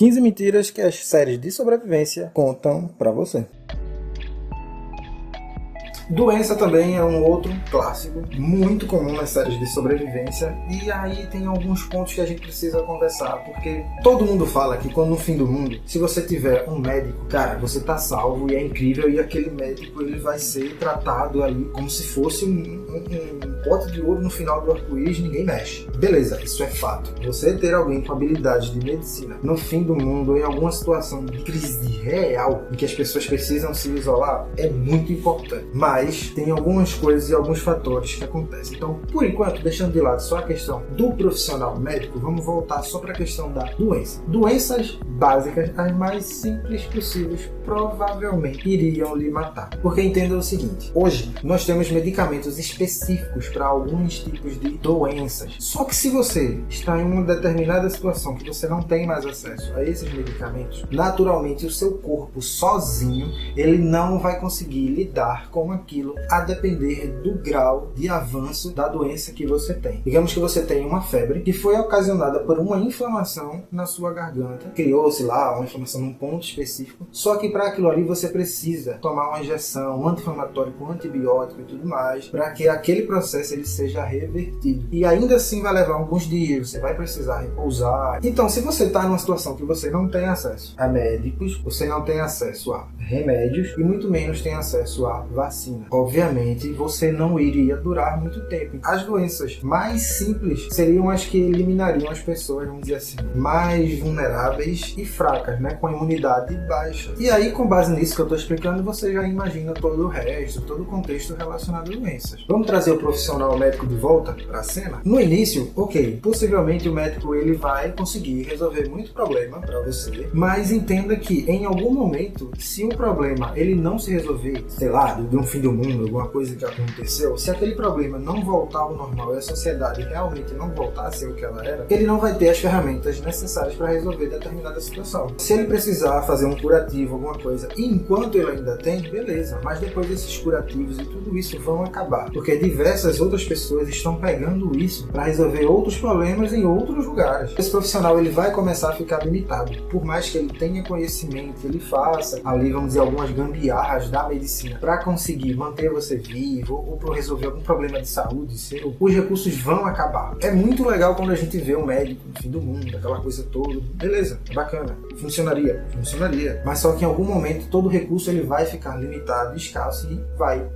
15 mentiras que as séries de sobrevivência contam pra você. Doença também é um outro clássico, muito comum nas séries de sobrevivência, e aí tem alguns pontos que a gente precisa conversar, porque todo mundo fala que quando no fim do mundo, se você tiver um médico, cara, você tá salvo e é incrível, e aquele médico ele vai ser tratado ali como se fosse um pote de ouro no final do arco-íris, ninguém mexe. Beleza, isso é fato. Você ter alguém com habilidades de medicina no fim do mundo, em alguma situação de crise real, em que as pessoas precisam se isolar, é muito importante. Mas tem algumas coisas e alguns fatores que acontecem. Então, por enquanto, deixando de lado só a questão do profissional médico, vamos voltar só para a questão da doença. Doenças básicas, as mais simples possíveis, provavelmente iriam lhe matar. Porque entenda o seguinte, hoje nós temos medicamentos específicos para alguns tipos de doenças. Só que se você está em uma determinada situação que você não tem mais acesso a esses medicamentos, naturalmente o seu corpo sozinho, ele não vai conseguir lidar com aquilo a depender do grau de avanço da doença que você tem. Digamos que você tem uma febre que foi ocasionada por uma inflamação na sua garganta. Criou-se lá uma inflamação num ponto específico. Só que para aquilo ali você precisa tomar uma injeção, um anti-inflamatório com antibiótico e tudo mais, para que aquele processo ele seja revertido. E ainda assim vai levar alguns dias, você vai precisar repousar. Então, se você está numa situação que você não tem acesso a médicos, você não tem acesso a remédios e muito menos tem acesso a vacina, obviamente você não iria durar muito tempo. As doenças mais simples seriam as que eliminariam as pessoas, vamos dizer assim, mais vulneráveis e fracas, né, com a imunidade baixa. E aí, com base nisso que eu estou explicando, você já imagina todo o resto, todo o contexto relacionado a doenças. Vamos trazer o profissional médico de volta para a cena? No início, ok, possivelmente o médico ele vai conseguir resolver muito problema para você, mas entenda que em algum momento, se o problema ele não se resolver, sei lá, de um fim do mundo, alguma coisa que aconteceu, se aquele problema não voltar ao normal e a sociedade realmente não voltar a ser o que ela era, ele não vai ter as ferramentas necessárias para resolver determinada situação. Se ele precisar fazer um curativo, alguma coisa, e enquanto ele ainda tem, beleza, mas depois esses curativos e tudo isso vão acabar, porque diversas outras pessoas estão pegando isso para resolver outros problemas em outros lugares. Esse profissional ele vai começar a ficar limitado, por mais que ele tenha conhecimento, ele faça ali, vamos dizer, algumas gambiarras da medicina para conseguir manter você vivo ou para resolver algum problema de saúde seu, os recursos vão acabar. É muito legal quando a gente vê um médico no fim do mundo, aquela coisa toda, beleza, é bacana, funcionaria, mas só que em algum momento todo recurso ele vai ficar limitado, escasso e vai